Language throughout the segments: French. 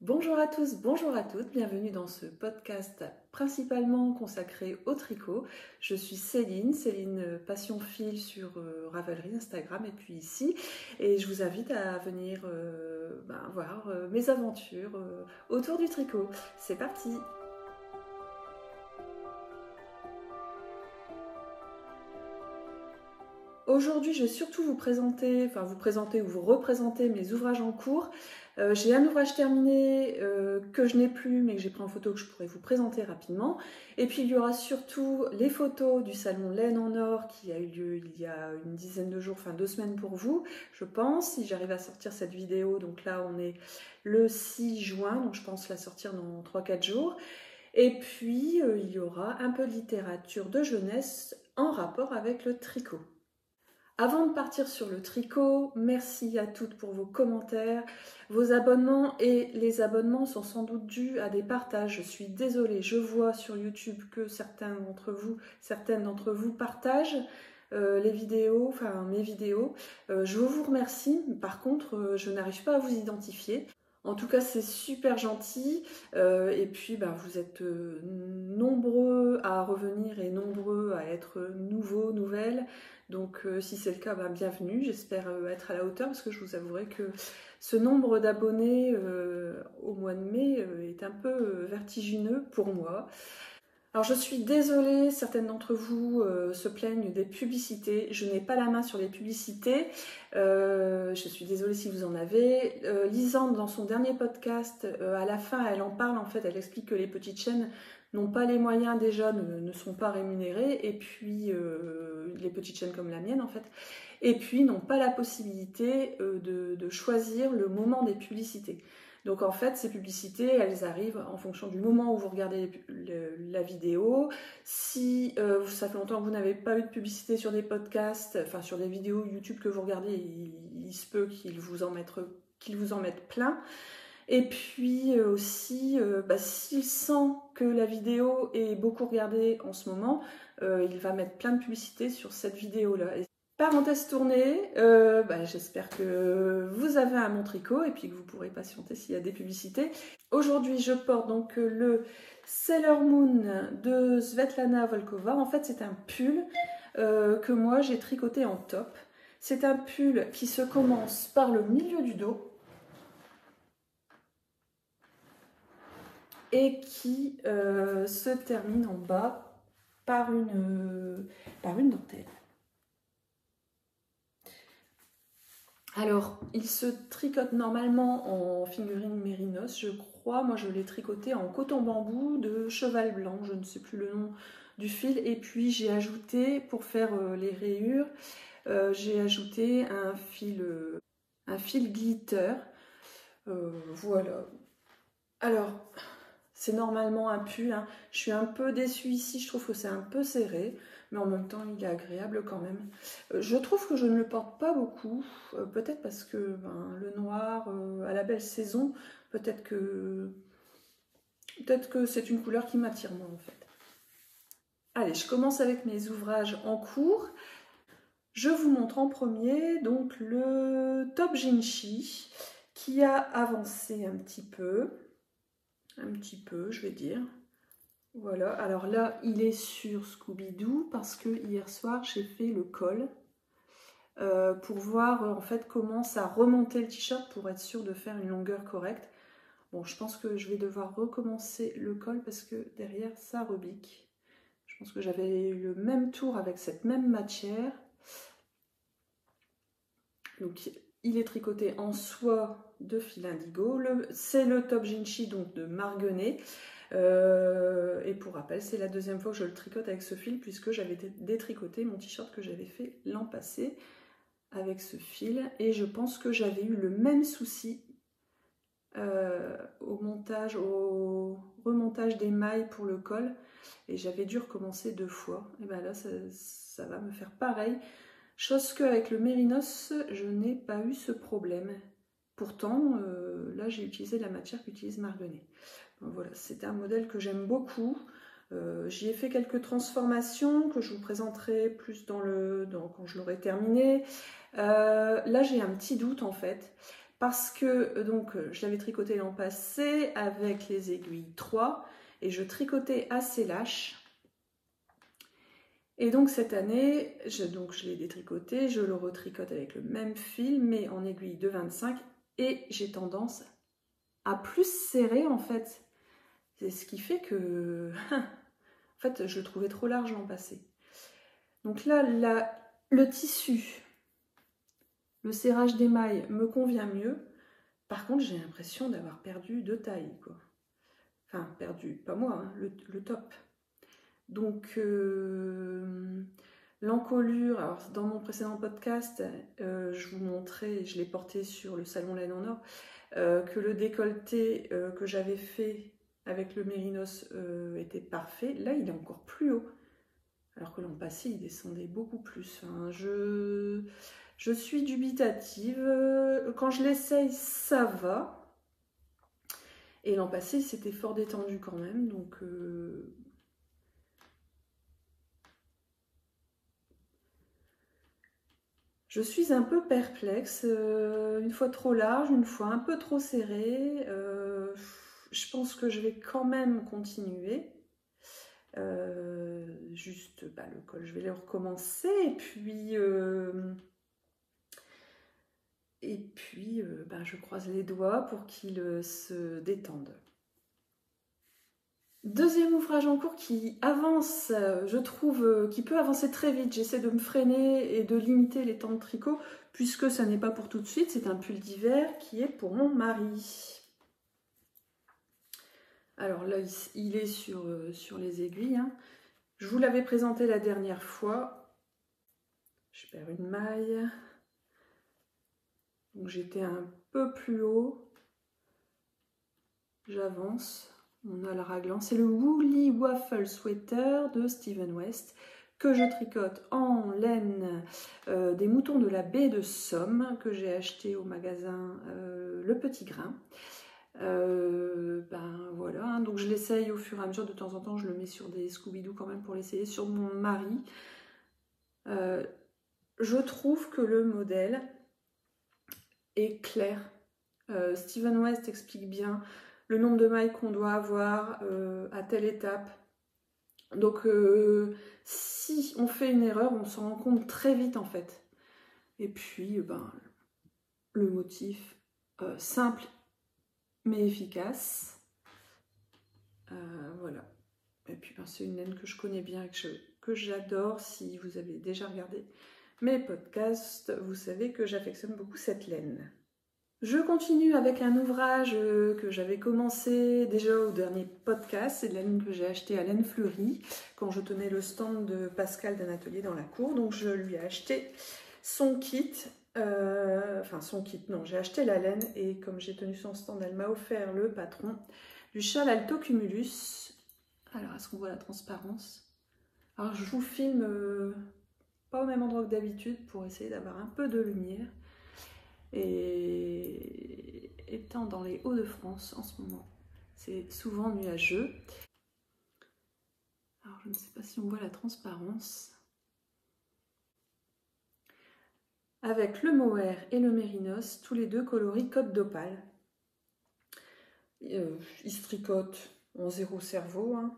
Bonjour à tous, bonjour à toutes, bienvenue dans ce podcast principalement consacré au tricot. Je suis Céline Passion Fil sur Ravelry Instagram et puis ici. Et je vous invite à venir voir mes aventures autour du tricot. C'est parti! Aujourd'hui, je vais surtout vous présenter ou vous représenter mes ouvrages en cours. J'ai un ouvrage terminé que je n'ai plus, mais que j'ai pris en photo que je pourrais vous présenter rapidement. Et puis, il y aura surtout les photos du salon Laine en Or qui a eu lieu il y a une dizaine de jours, 2 semaines pour vous, je pense, si j'arrive à sortir cette vidéo. Donc là, on est le 6 juin, donc je pense la sortir dans 3-4 jours. Et puis, il y aura un peu de littérature de jeunesse en rapport avec le tricot. Avant de partir sur le tricot, merci à toutes pour vos commentaires, vos abonnements, et les abonnements sont sans doute dus à des partages. Je suis désolée, je vois sur YouTube que certaines d'entre vous partagent mes vidéos. Je vous remercie, par contre, je n'arrive pas à vous identifier. En tout cas, c'est super gentil. Et puis, vous êtes nombreux à revenir et nombreux à être nouveaux, nouvelles. Donc, si c'est le cas, bienvenue. J'espère être à la hauteur parce que je vous avouerai que ce nombre d'abonnés au mois de mai est un peu vertigineux pour moi. Alors je suis désolée, certaines d'entre vous se plaignent des publicités. Je n'ai pas la main sur les publicités. Je suis désolée si vous en avez. Lisande, dans son dernier podcast, à la fin, elle en parle en fait. Elle explique que les petites chaînes n'ont pas les moyens déjà, ne sont pas rémunérées. Et puis, les petites chaînes comme la mienne en fait. Et puis, n'ont pas la possibilité de choisir le moment des publicités. Donc en fait, ces publicités, elles arrivent en fonction du moment où vous regardez la vidéo. Si ça fait longtemps que vous n'avez pas eu de publicité sur des podcasts, sur des vidéos YouTube que vous regardez, il se peut qu'ils vous en mettent plein. Et puis aussi, s'il sent que la vidéo est beaucoup regardée en ce moment, il va mettre plein de publicités sur cette vidéo-là. Parenthèse tournée, j'espère que vous avez un bon tricot et puis que vous pourrez patienter s'il y a des publicités. Aujourd'hui, je porte donc le Sailor Moon de Svetlana Volkova. En fait, c'est un pull que moi j'ai tricoté en top. C'est un pull qui se commence par le milieu du dos et qui se termine en bas par une dentelle. Alors, il se tricote normalement en figurine mérinos, je crois. Moi, je l'ai tricoté en coton bambou de cheval blanc, je ne sais plus le nom du fil. Et puis, j'ai ajouté, pour faire les rayures, j'ai ajouté un fil glitter. Voilà. Alors, c'est normalement un pull, hein. Je suis un peu déçue ici, je trouve que c'est un peu serré, mais en même temps il est agréable quand même. Je trouve que je ne le porte pas beaucoup, peut-être parce que le noir à la belle saison, peut-être que c'est une couleur qui m'attire moi en fait. Allez, je commence avec mes ouvrages en cours. Je vous montre en premier donc le Top Jinchi qui a avancé un petit peu, je vais dire. Voilà, alors là, il est sur Scooby-Doo parce que hier soir, j'ai fait le col pour voir en fait comment ça remontait le t-shirt pour être sûr de faire une longueur correcte. Bon, je pense que je vais devoir recommencer le col parce que derrière, ça rebique. Je pense que j'avais eu le même tour avec cette même matière. Donc, il est tricoté en soie de fil indigo. C'est le Top Jinchi donc de Marguenet. Et pour rappel, c'est la deuxième fois que je le tricote avec ce fil puisque j'avais détricoté mon t-shirt que j'avais fait l'an passé avec ce fil. Et je pense que j'avais eu le même souci au remontage des mailles pour le col. Et j'avais dû recommencer 2 fois. Et bien là, ça va me faire pareil. Chose qu'avec le mérinos, je n'ai pas eu ce problème. Pourtant, là, j'ai utilisé la matière qu'utilise Marguenet. Voilà, c'est un modèle que j'aime beaucoup. J'y ai fait quelques transformations que je vous présenterai plus quand je l'aurai terminé. Là, j'ai un petit doute en fait, parce que donc je l'avais tricoté l'an passé avec les aiguilles 3 et je tricotais assez lâche. Et donc cette année, je l'ai détricoté, je le retricote avec le même fil mais en aiguille de 25 et j'ai tendance à plus serrer en fait. C'est ce qui fait que en fait je le trouvais trop large l'an passé. Donc là, le tissu, le serrage des mailles me convient mieux. Par contre, j'ai l'impression d'avoir perdu de taille, quoi. Enfin, perdu, pas moi, hein, le top. Donc, l'encolure, alors dans mon précédent podcast, je vous montrais, je l'ai porté sur le salon Laine en Or, que le décolleté que j'avais fait avec le mérinos était parfait. Là, il est encore plus haut. Alors que l'an passé, il descendait beaucoup plus. Enfin, je suis dubitative. Quand je l'essaye, ça va. Et l'an passé, c'était fort détendu quand même. Donc, je suis un peu perplexe. Une fois trop large, une fois un peu trop serré. Je pense que je vais quand même continuer. Juste le col, je vais le recommencer. Et puis, je croise les doigts pour qu'il se détende. Deuxième ouvrage en cours qui avance, je trouve, qui peut avancer très vite. J'essaie de me freiner et de limiter les temps de tricot, puisque ça n'est pas pour tout de suite. C'est un pull d'hiver qui est pour mon mari. Alors là, il est sur les aiguilles. Hein. Je vous l'avais présenté la dernière fois. Je perds une maille. Donc j'étais un peu plus haut. J'avance. On a le raglan. C'est le Woolly Waffle Sweater de Steven West que je tricote en laine des moutons de la baie de Somme que j'ai acheté au magasin Le Petit Grain. Voilà, hein, donc je l'essaye au fur et à mesure, de temps en temps je le mets sur des Scooby-Doo quand même pour l'essayer, sur mon mari. Je trouve que le modèle est clair. Steven West explique bien le nombre de mailles qu'on doit avoir à telle étape. Donc si on fait une erreur, on s'en rend compte très vite en fait. Et puis le motif simple mais efficace. Voilà. Et puis c'est une laine que je connais bien et que j'adore. Si vous avez déjà regardé mes podcasts, vous savez que j'affectionne beaucoup cette laine. Je continue avec un ouvrage que j'avais commencé déjà au dernier podcast. C'est de la laine que j'ai achetée à Laine Fleurie quand je tenais le stand de Pascal d'un atelier dans la cour. Donc je lui ai acheté son kit. J'ai acheté la laine et comme j'ai tenu son stand, elle m'a offert le patron du châle Alto Cumulus. Alors, est-ce qu'on voit la transparence? Alors, je vous filme pas au même endroit que d'habitude pour essayer d'avoir un peu de lumière. Et étant dans les Hauts-de-France en ce moment, c'est souvent nuageux. Alors, je ne sais pas si on voit la transparence. Avec le mohair et le mérinos, tous les deux coloris Côte d'Opale. Ils se tricotent en 0 cerveau, hein.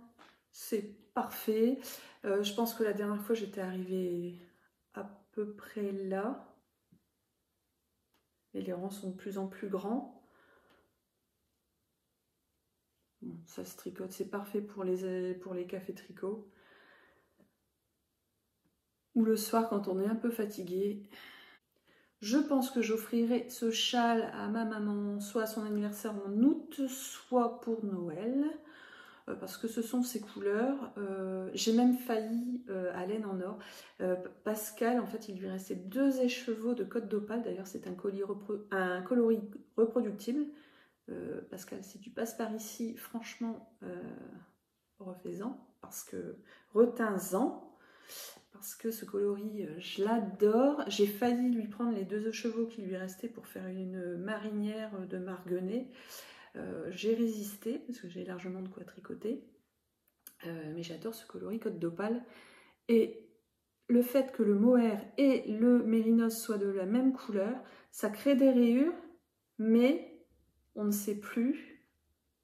C'est parfait. Je pense que la dernière fois j'étais arrivée à peu près là. Et les rangs sont de plus en plus grands. Bon, ça se tricote, c'est parfait pour les cafés tricot. Ou le soir quand on est un peu fatigué. Je pense que j'offrirai ce châle à ma maman, soit à son anniversaire en août, soit pour Noël, parce que ce sont ses couleurs. J'ai même failli à Laine en Or. Pascal, en fait, il lui restait 2 écheveaux de Côte d'Opale. D'ailleurs, c'est un coloris reproductible. Pascal, si tu passes par ici, franchement, refais-en, parce que retins-en. Parce que ce coloris, je l'adore. J'ai failli lui prendre les 2 chevaux qui lui restaient pour faire une marinière de marguenet. J'ai résisté parce que j'ai largement de quoi tricoter. Mais j'adore ce coloris Côte d'Opale. Et le fait que le mohair et le mérinos soient de la même couleur, ça crée des rayures. mais on ne sait plus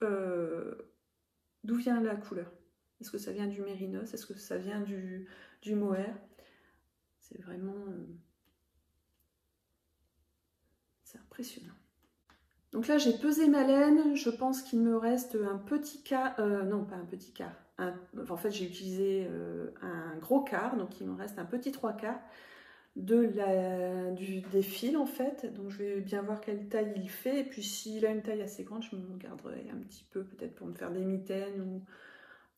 d'où vient la couleur. Est-ce que ça vient du mérinos? Est-ce que ça vient du mohair? C'est vraiment... c'est impressionnant. Donc là, j'ai pesé ma laine. Je pense qu'il me reste un petit quart... non, pas un petit quart. En fait, j'ai utilisé un gros quart. Donc, il me reste un petit 3/4 des fils, en fait. Donc, je vais bien voir quelle taille il fait. Et puis, s'il a une taille assez grande, je me garderai un petit peu, peut-être pour me faire des mitaines. Ou...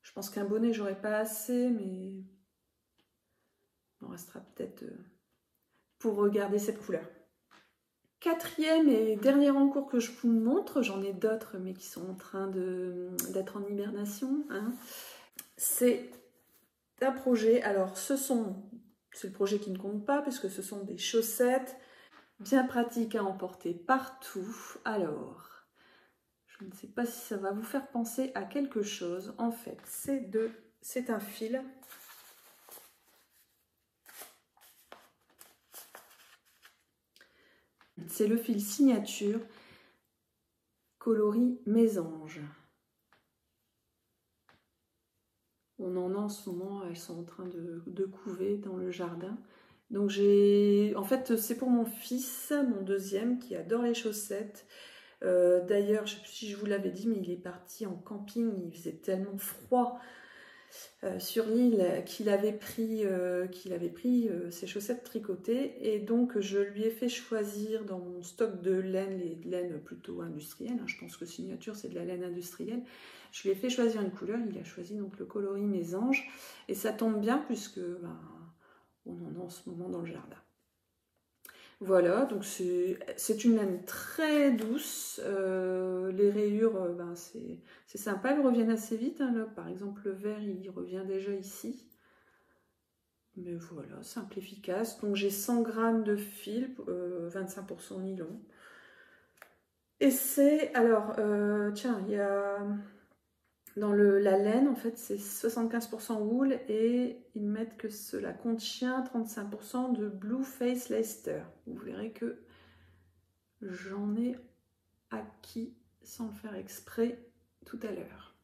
je pense qu'un bonnet, j'aurais pas assez, mais... il m'en restera peut-être pour garder cette couleur. Quatrième et dernier encours que je vous montre, j'en ai d'autres mais qui sont en train d'être en hibernation, hein. C'est un projet, alors c'est le projet qui ne compte pas puisque ce sont des chaussettes bien pratiques à emporter partout. Alors, je ne sais pas si ça va vous faire penser à quelque chose. En fait, c'est un fil. C'est le fil signature coloris mésange. On en ce moment, elles sont en train de couver dans le jardin. Donc en fait, c'est pour mon fils, mon deuxième, qui adore les chaussettes. D'ailleurs, je ne sais plus si je vous l'avais dit, mais il est parti en camping. Il faisait tellement froid sur l'île qu'il avait pris ses chaussettes tricotées. Et donc, je lui ai fait choisir dans mon stock de laine, les laines plutôt industrielles. Hein, je pense que signature, c'est de la laine industrielle. Je lui ai fait choisir une couleur. Il a choisi donc le coloris mésange. Et ça tombe bien puisque on en a en ce moment dans le jardin. Voilà, donc c'est une laine très douce. Les rayures, c'est sympa, elles reviennent assez vite. Hein, là, par exemple, le vert, il revient déjà ici. Mais voilà, simple, efficace. Donc j'ai 100 g de fil, 25% nylon. Et c'est, alors, tiens, il y a... dans la laine, en fait, c'est 75% wool et ils mettent que cela contient 35% de Blue Face Leicester. Vous verrez que j'en ai acquis sans le faire exprès tout à l'heure.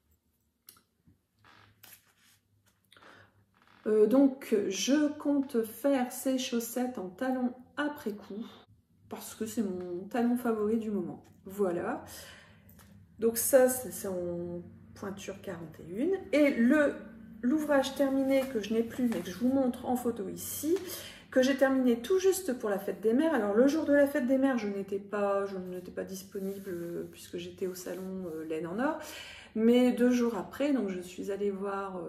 Donc, je compte faire ces chaussettes en talon après coup parce que c'est mon talon favori du moment. Voilà. Donc ça, c'est en pointure 41. Et l'ouvrage terminé que je n'ai plus, mais que je vous montre en photo ici, que j'ai terminé tout juste pour la fête des mères. Alors le jour de la fête des mères, je n'étais pas disponible puisque j'étais au salon Laine en Or. Mais 2 jours après, donc je suis allée voir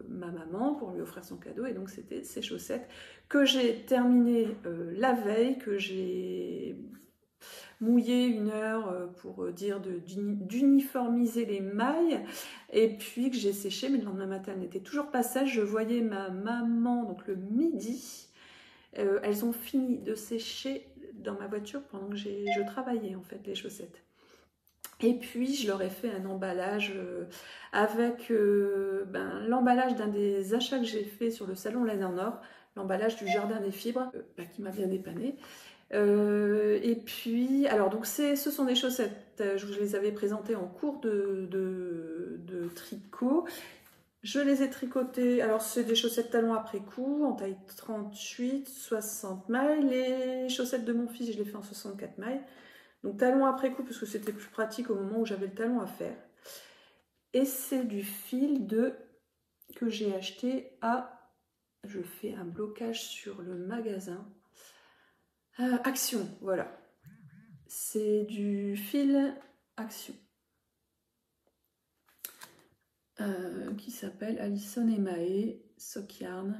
ma maman pour lui offrir son cadeau. Et donc c'était ces chaussettes que j'ai terminées la veille, que j'ai mouillé 1 heure pour dire d'uniformiser les mailles, et puis que j'ai séché, mais le lendemain matin elles n'étaient toujours pas sèches. Je voyais ma maman donc le midi, elles ont fini de sécher dans ma voiture pendant que je travaillais en fait les chaussettes. Et puis je leur ai fait un emballage avec l'emballage d'un des achats que j'ai fait sur le salon Laine en Or, l'emballage du Jardin des Fibres, qui m'a bien dépanné. Et puis, alors donc ce sont des chaussettes, je vous les avais présentées en cours de tricot. Je les ai tricotées, alors c'est des chaussettes talons après coup, en taille 38, 60 mailles. Les chaussettes de mon fils, je les fais en 64 mailles. Donc talons après coup, parce que c'était plus pratique au moment où j'avais le talon à faire. Et c'est du fil que j'ai acheté à... Je fais un blocage sur le magasin. Action, voilà. C'est du fil Action. Qui s'appelle Alison et Mahé, Sock Yarn.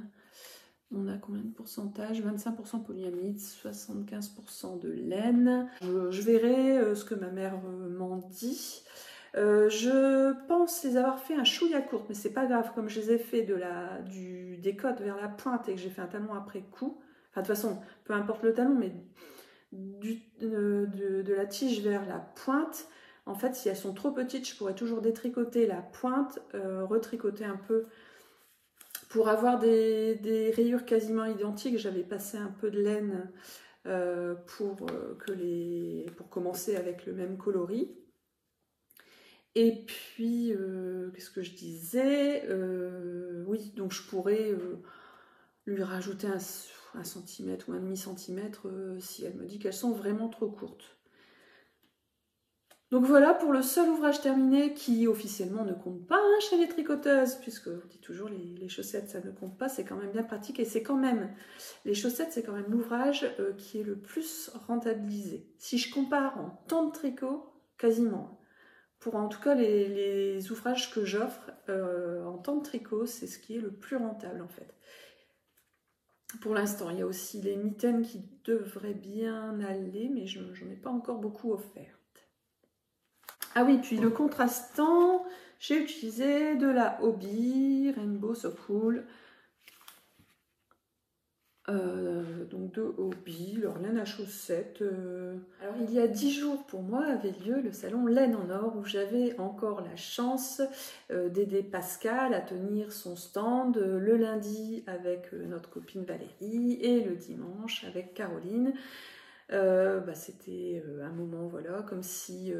On a combien de pourcentage? 25% polyamide, 75% de laine. Je verrai ce que ma mère m'en dit. Je pense les avoir fait un chouïa courte, mais c'est pas grave, comme je les ai fait des côtes vers la pointe et que j'ai fait un talon après coup. Enfin, de toute façon, peu importe le talon, mais de la tige vers la pointe, en fait, si elles sont trop petites, je pourrais toujours détricoter la pointe, retricoter un peu pour avoir des rayures quasiment identiques. J'avais passé un peu de laine pour commencer avec le même coloris. Et puis, qu'est-ce que je disais? Oui, donc je pourrais lui rajouter un centimètre ou un demi-centimètre si elle me dit qu'elles sont vraiment trop courtes. Donc voilà pour le seul ouvrage terminé qui officiellement ne compte pas chez les tricoteuses, puisque on dit toujours les chaussettes ça ne compte pas, c'est quand même bien pratique et c'est quand même, les chaussettes c'est quand même l'ouvrage qui est le plus rentabilisé. Si je compare en temps de tricot, quasiment. Pour en tout cas les ouvrages que j'offre en temps de tricot, c'est ce qui est le plus rentable en fait. Pour l'instant, il y a aussi les mitaines qui devraient bien aller, mais je n'en ai pas encore beaucoup offert. Ah oui, puis le contrastant, j'ai utilisé de la Hobbii Rainbow So Cool. Donc de Hobbii, leur laine à chaussettes. Alors il y a 10 jours pour moi avait lieu le salon Laine en Or où j'avais encore la chance d'aider Pascal à tenir son stand le lundi avec notre copine Valérie et le dimanche avec Caroline. C'était un moment, voilà, comme si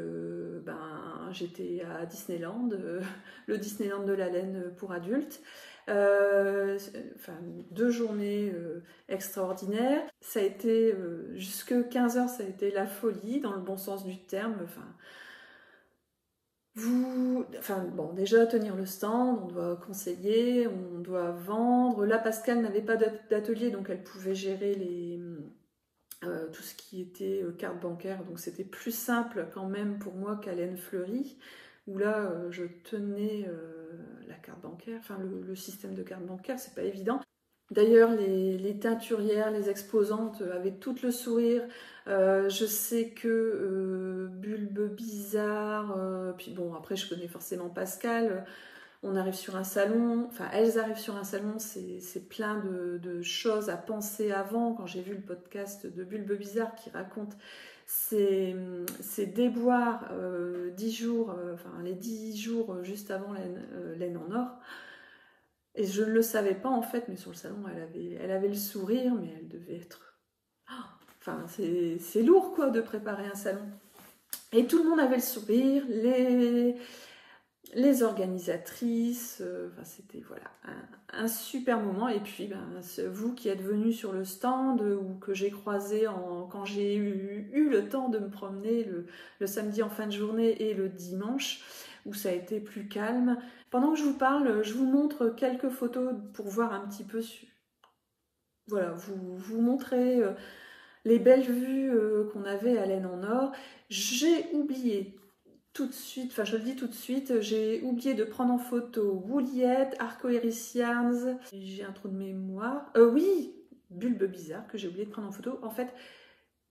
j'étais à Disneyland, le Disneyland de la laine pour adultes. 2 journées extraordinaires. Ça a été, jusque 15h, ça a été la folie, dans le bon sens du terme. Déjà tenir le stand, on doit conseiller, on doit vendre. Là, Pascal n'avait pas d'atelier, donc elle pouvait gérer tout ce qui était carte bancaire, donc c'était plus simple quand même pour moi qu'à Laine Fleurie, où là je tenais la carte bancaire, le système de carte bancaire, c'est pas évident. D'ailleurs, les teinturières, les exposantes avaient tout le sourire. Je sais que Bulbe Bizarre, puis bon, après je connais forcément Pascal. On arrive sur un salon, elles arrivent sur un salon, c'est plein de choses à penser avant. Quand j'ai vu le podcast de Bulbe Bizarre qui raconte ses déboires 10 jours, les 10 jours juste avant Laine en Or. Et je ne le savais pas en fait, mais sur le salon, elle avait le sourire, mais elle devait être... c'est lourd quoi de préparer un salon. Et tout le monde avait le sourire, les organisatrices, c'était voilà, un super moment. Et puis vous qui êtes venus sur le stand ou que j'ai croisé quand j'ai eu le temps de me promener le samedi en fin de journée et le dimanche où ça a été plus calme. Pendant que je vous parle, je vous montre quelques photos pour voir un petit peu voilà, vous montrer les belles vues qu'on avait à Laine en Or. J'ai oublié tout de suite, je le dis tout de suite, j'ai oublié de prendre en photo Woolyette, Arcoiris Yarns, j'ai un trou de mémoire. Oui, Bulbe Bizarre que j'ai oublié de prendre en photo. En fait,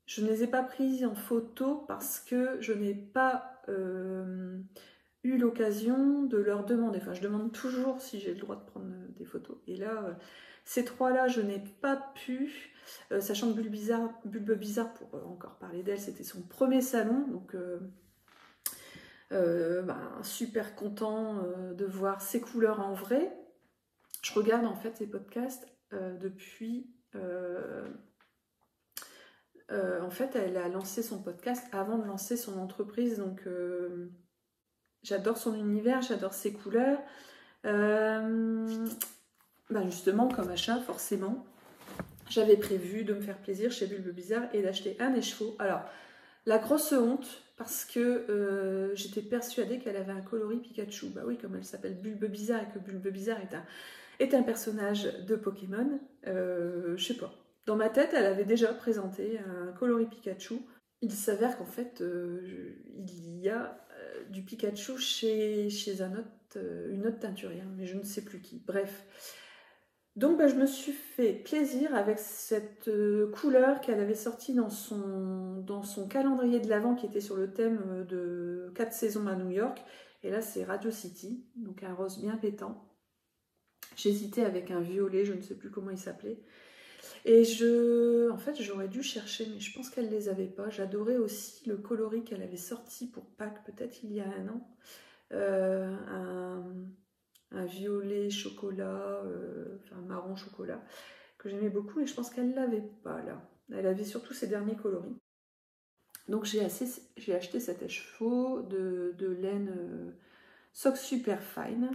je ne les ai pas prises en photo parce que je n'ai pas eu l'occasion de leur demander. Je demande toujours si j'ai le droit de prendre des photos. Et là, ces trois-là, je n'ai pas pu, sachant que Bulbe Bizarre, pour encore parler d'elle, c'était son premier salon, donc... super content de voir ces couleurs en vrai. Je regarde en fait ces podcasts depuis... en fait, elle a lancé son podcast avant de lancer son entreprise, donc j'adore son univers, j'adore ses couleurs. Justement, comme achat, forcément, j'avais prévu de me faire plaisir chez Bulbe Bizarre et d'acheter un écheveau. Alors, la grosse honte, parce que j'étais persuadée qu'elle avait un coloris Pikachu. Bah oui, comme elle s'appelle Bulbe Bizarre et que Bulbe Bizarre est un personnage de Pokémon, je sais pas. Dans ma tête, elle avait déjà présenté un coloris Pikachu. Il s'avère qu'en fait, il y a du Pikachu chez une autre teinturière, mais je ne sais plus qui. Bref. Donc je me suis fait plaisir avec cette couleur qu'elle avait sortie dans son calendrier de l'Avent qui était sur le thème de 4 saisons à New York. Et là c'est Radio City, donc un rose bien pétant. J'hésitais avec un violet, je ne sais plus comment il s'appelait. Et en fait j'aurais dû chercher, mais je pense qu'elle ne les avait pas. J'adorais aussi le coloris qu'elle avait sorti pour Pâques, peut-être il y a un an. Un violet chocolat, marron chocolat, que j'aimais beaucoup, et je pense qu'elle l'avait pas là. Elle avait surtout ses derniers coloris. Donc j'ai acheté cet écheveau de laine Sock Super Fine.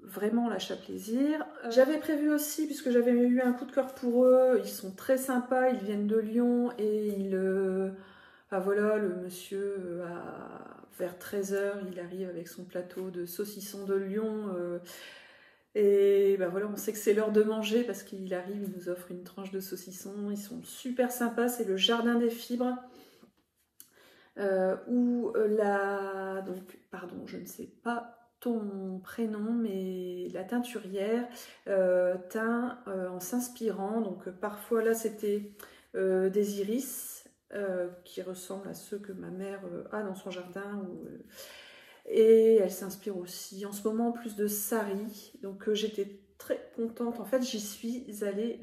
Vraiment l'achat plaisir. J'avais prévu aussi, puisque j'avais eu un coup de cœur pour eux, ils sont très sympas, ils viennent de Lyon et voilà, le monsieur vers 13 h, il arrive avec son plateau de saucissons de Lyon. Et voilà, on sait que c'est l'heure de manger parce qu'il arrive, il nous offre une tranche de saucisson. Ils sont super sympas, c'est le Jardin des Fibres. Donc, pardon, je ne sais pas ton prénom, mais la teinturière teint en s'inspirant. Donc parfois là c'était des iris qui ressemblent à ceux que ma mère a dans son jardin. Et elle s'inspire aussi en ce moment plus de sari. Donc j'étais très contente. En fait, j'y suis allée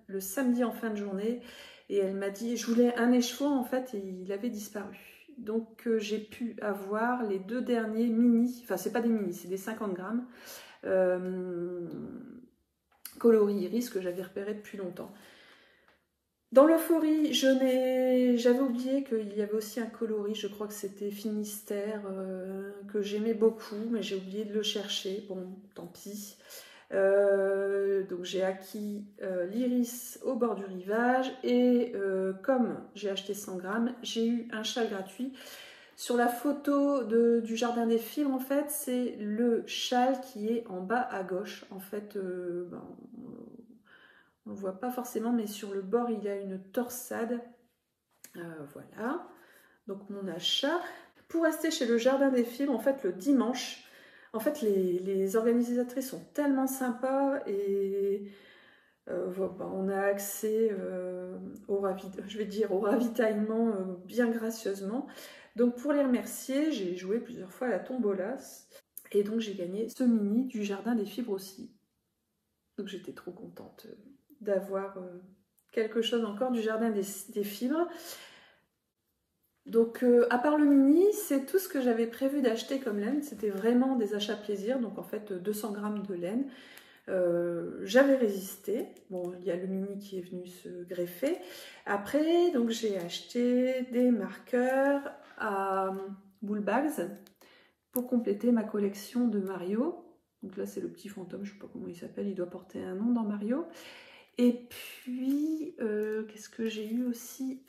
le samedi en fin de journée et elle m'a dit, je voulais un écheveau en fait et il avait disparu. Donc j'ai pu avoir les 2 derniers mini, enfin c'est pas des mini, c'est des 50 grammes coloris iris que j'avais repéré depuis longtemps. Dans l'euphorie, j'avais oublié qu'il y avait aussi un coloris, je crois que c'était Finistère, que j'aimais beaucoup, mais j'ai oublié de le chercher, bon, tant pis. Donc j'ai acquis l'iris au bord du rivage et comme j'ai acheté 100 grammes, j'ai eu un châle gratuit. Sur la photo du Jardin des Fibres, en fait, c'est le châle qui est en bas à gauche. En fait, on ne voit pas forcément, mais sur le bord, il y a une torsade. Voilà, donc mon achat. Pour rester chez le Jardin des Fibres, en fait, le dimanche, en fait, les organisatrices sont tellement sympas et on a accès au ravitaillement bien gracieusement. Donc pour les remercier, j'ai joué plusieurs fois à la tombola et donc j'ai gagné ce mini du Jardin des Fibres aussi. Donc j'étais trop contente d'avoir quelque chose encore du Jardin des Fibres. Donc à part le mini, c'est tout ce que j'avais prévu d'acheter comme laine. C'était vraiment des achats plaisir, donc en fait 200 grammes de laine. J'avais résisté. Bon, il y a le mini qui est venu se greffer. Après, donc j'ai acheté des marqueurs à Bullbags pour compléter ma collection de Mario. Donc là, c'est le petit fantôme, je ne sais pas comment il s'appelle, il doit porter un nom dans Mario. Et puis, qu'est-ce que j'ai eu aussi?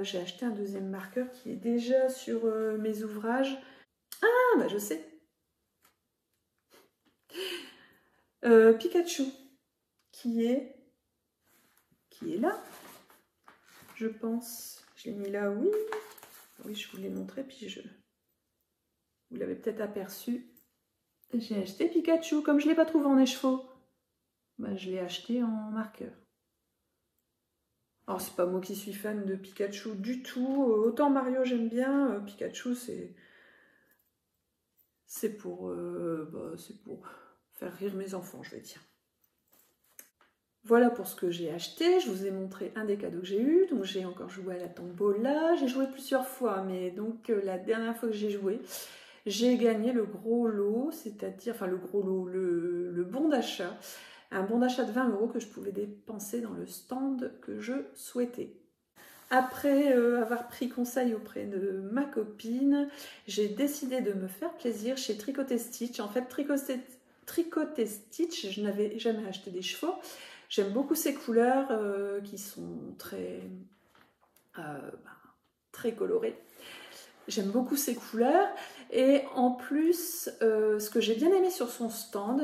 J'ai acheté un deuxième marqueur qui est déjà sur mes ouvrages. Ah, bah je sais. Pikachu, qui est là, je pense. Je l'ai mis là, oui. Oui, je vous l'ai montré, puis vous l'avez peut-être aperçu. J'ai acheté Pikachu, comme je ne l'ai pas trouvé en écheveau. Bah, je l'ai acheté en marqueur. Alors, c'est pas moi qui suis fan de Pikachu du tout. Autant Mario, j'aime bien. Pikachu, c'est pour faire rire mes enfants, je vais dire. Voilà pour ce que j'ai acheté. Je vous ai montré un des cadeaux que j'ai eu. Donc, j'ai encore joué à la tombola. J'ai joué plusieurs fois, mais donc la dernière fois que j'ai joué, j'ai gagné le gros lot, c'est-à-dire, enfin le gros lot, le bon d'achat. Un bon d'achat de 20 € que je pouvais dépenser dans le stand que je souhaitais. Après avoir pris conseil auprès de ma copine, j'ai décidé de me faire plaisir chez Tricoter Stitch. En fait, Tricoter Stitch, je n'avais jamais acheté des chevaux. J'aime beaucoup ces couleurs qui sont très colorées. J'aime beaucoup ces couleurs. Et en plus, ce que j'ai bien aimé sur son stand,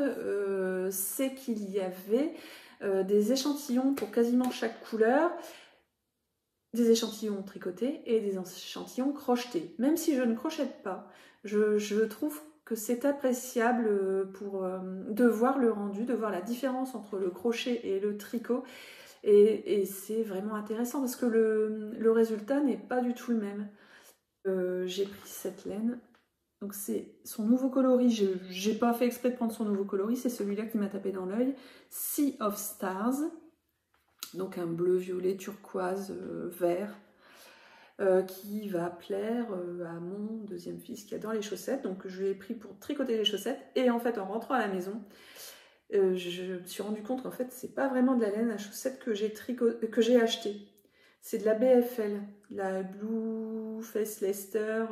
c'est qu'il y avait des échantillons pour quasiment chaque couleur. Des échantillons tricotés et des échantillons crochetés. Même si je ne crochète pas, je trouve que c'est appréciable de voir le rendu, de voir la différence entre le crochet et le tricot. Et c'est vraiment intéressant parce que le résultat n'est pas du tout le même. J'ai pris cette laine. Donc c'est son nouveau coloris, je n'ai pas fait exprès de prendre son nouveau coloris, c'est celui-là qui m'a tapé dans l'œil. Sea of Stars. Donc un bleu, violet, turquoise, vert, qui va plaire à mon deuxième fils qui adore les chaussettes. Donc je lui ai pris pour tricoter les chaussettes. Et en fait, en rentrant à la maison, je me suis rendu compte qu'en fait, c'est pas vraiment de la laine à chaussettes que j'ai acheté. C'est de la BFL, la Blue Face Leicester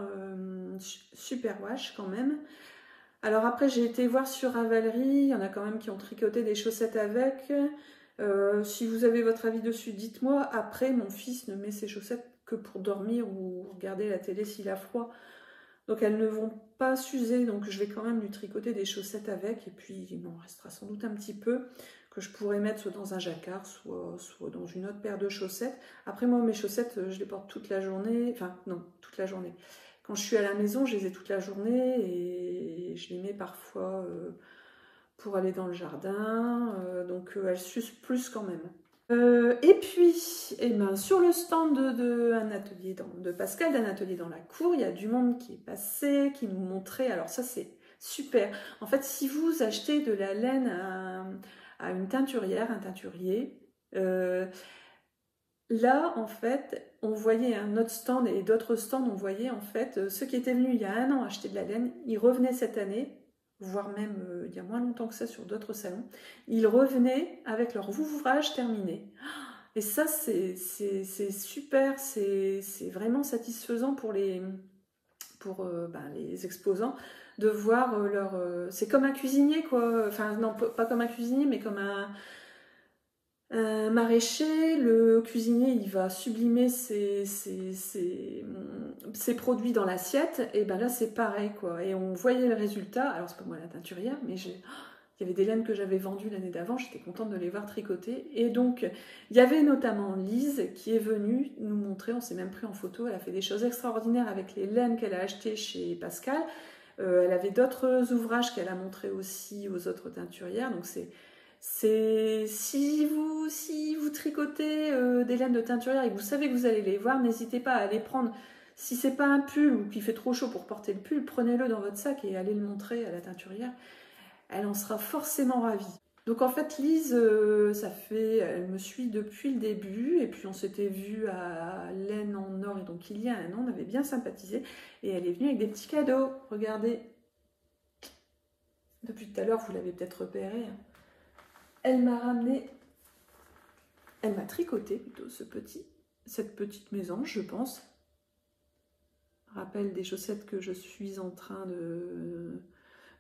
Super Wash quand même. Alors après, j'ai été voir sur Ravelry, il y en a quand même qui ont tricoté des chaussettes avec. Si vous avez votre avis dessus, dites-moi. Après, mon fils ne met ses chaussettes que pour dormir ou regarder la télé s'il a froid. Donc elles ne vont pas s'user, donc je vais quand même lui tricoter des chaussettes avec. Et puis il m'en restera sans doute un petit peu que je pourrais mettre soit dans un jacquard, soit dans une autre paire de chaussettes. Après moi, mes chaussettes, je les porte toute la journée. Enfin non, toute la journée. Quand je suis à la maison, je les ai toute la journée et je les mets parfois pour aller dans le jardin. Donc elles s'usent plus quand même. Et puis, sur le stand un atelier de Pascal, d'un atelier dans la cour, il y a du monde qui est passé, qui nous montrait. Alors ça, c'est super. En fait, si vous achetez de la laine à une teinturière, un teinturier, là, en fait, on voyait un autre stand et d'autres stands, on voyait en fait ceux qui étaient venus il y a 1 an acheter de la laine, ils revenaient cette année, voire même il y a moins longtemps que ça sur d'autres salons, ils revenaient avec leur ouvrage terminé. Et ça, c'est super, c'est vraiment satisfaisant pour les exposants de voir leur... c'est comme un cuisinier, quoi. Enfin, non, pas comme un cuisinier, mais comme un maraîcher. Le cuisinier, il va sublimer ses produits dans l'assiette. Et ben là, c'est pareil, quoi. Et on voyait le résultat. Alors, c'est pas moi la teinturière, mais il y avait des laines que j'avais vendues l'année d'avant, j'étais contente de les voir tricoter. Et donc, il y avait notamment Lise qui est venue nous montrer, on s'est même pris en photo, elle a fait des choses extraordinaires avec les laines qu'elle a achetées chez Pascal. Elle avait d'autres ouvrages qu'elle a montrés aussi aux autres teinturières. Donc si vous tricotez des laines de teinturière et que vous savez que vous allez les voir, n'hésitez pas à les prendre. Si c'est pas un pull ou qu'il fait trop chaud pour porter le pull, prenez-le dans votre sac et allez le montrer à la teinturière. Elle en sera forcément ravie. Donc en fait, Lise, elle me suit depuis le début, et puis on s'était vu à Laine en Or, et donc il y a 1 an, on avait bien sympathisé, et elle est venue avec des petits cadeaux. Regardez, depuis tout à l'heure, vous l'avez peut-être repéré. Elle m'a tricoté plutôt cette petite mésange, je pense. Rappel des chaussettes que je suis en train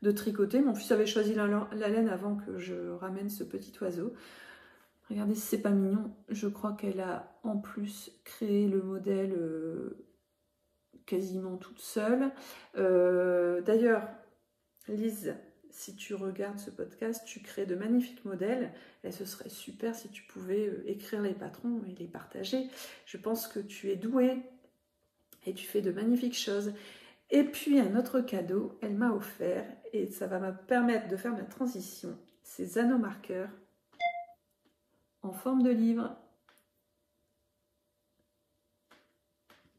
de tricoter. Mon fils avait choisi la laine avant que je ramène ce petit oiseau. Regardez si c'est pas mignon. Je crois qu'elle a en plus créé le modèle quasiment toute seule. D'ailleurs, Lise, si tu regardes ce podcast, tu crées de magnifiques modèles et ce serait super si tu pouvais écrire les patrons et les partager. Je pense que tu es douée et tu fais de magnifiques choses. Et puis un autre cadeau, elle m'a offert, et ça va me permettre de faire ma transition, ces anneaux marqueurs en forme de livre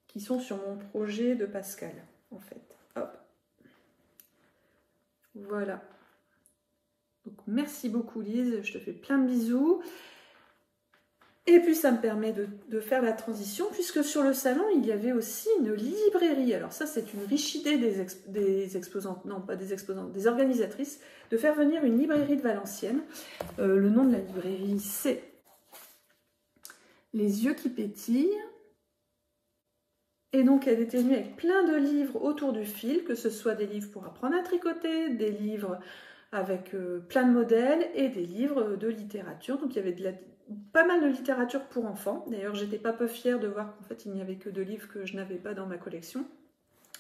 qui sont sur mon projet de Pascal, en fait. Hop. Voilà. Donc merci beaucoup Lise, je te fais plein de bisous. Et puis ça me permet de faire la transition, puisque sur le salon, il y avait aussi une librairie. Alors ça, c'est une riche idée des exposantes, non pas des exposantes, des organisatrices, de faire venir une librairie de Valenciennes. Le nom de la librairie, c'est Les Yeux qui pétillent. Et donc elle était venue avec plein de livres autour du fil, que ce soit des livres pour apprendre à tricoter, des livres avec plein de modèles et des livres de littérature. Donc il y avait pas mal de littérature pour enfants. D'ailleurs, j'étais pas peu fière de voir qu'en fait, il n'y avait que 2 livres que je n'avais pas dans ma collection.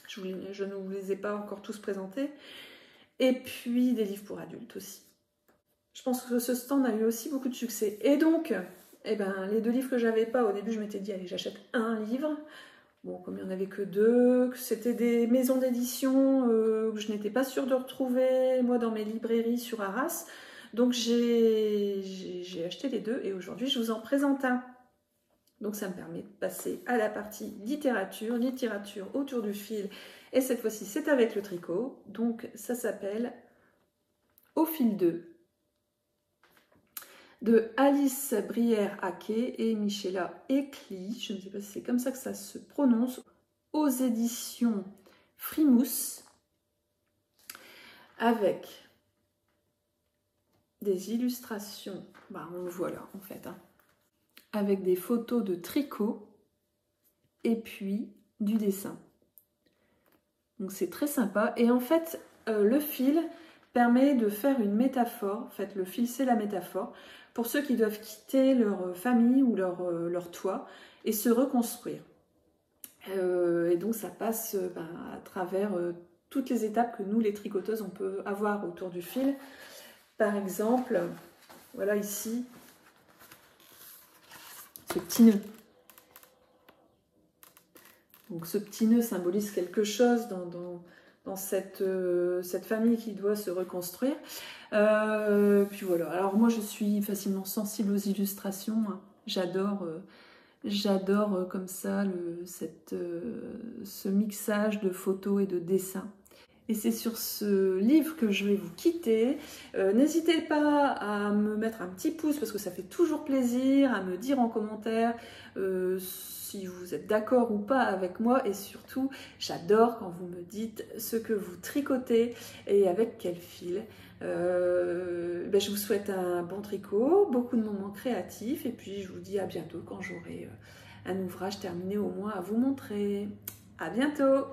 Je ne vous les ai pas encore tous présentés. Et puis, des livres pour adultes aussi. Je pense que ce stand a eu aussi beaucoup de succès. Et donc, les 2 livres que j'avais pas, au début, je m'étais dit, allez, j'achète un livre. Bon, comme il n'y en avait que 2, que c'était des maisons d'édition que je n'étais pas sûre de retrouver, moi, dans mes librairies sur Arras. Donc j'ai acheté les 2 et aujourd'hui je vous en présente un. Donc ça me permet de passer à la partie littérature autour du fil. Et cette fois-ci c'est avec le tricot. Donc ça s'appelle Au fil 2 de Alice Brière-Haquet et Michela Ecli. Je ne sais pas si c'est comme ça que ça se prononce. Aux éditions Frimousse. Avec des illustrations, bah, on le voit là en fait, hein, avec des photos de tricot et puis du dessin. Donc c'est très sympa et en fait le fil permet de faire une métaphore. En fait le fil c'est la métaphore pour ceux qui doivent quitter leur famille ou leur toit et se reconstruire. Et donc ça passe à travers toutes les étapes que nous les tricoteuses on peut avoir autour du fil. Par exemple, voilà ici ce petit nœud. Donc ce petit nœud symbolise quelque chose dans cette famille qui doit se reconstruire. Puis voilà, alors moi je suis facilement sensible aux illustrations, hein. J'adore comme ça ce mixage de photos et de dessins. Et c'est sur ce livre que je vais vous quitter. N'hésitez pas à me mettre un petit pouce parce que ça fait toujours plaisir, à me dire en commentaire si vous êtes d'accord ou pas avec moi. Et surtout, j'adore quand vous me dites ce que vous tricotez et avec quel fil. Je vous souhaite un bon tricot, beaucoup de moments créatifs et puis je vous dis à bientôt quand j'aurai un ouvrage terminé au moins à vous montrer. À bientôt!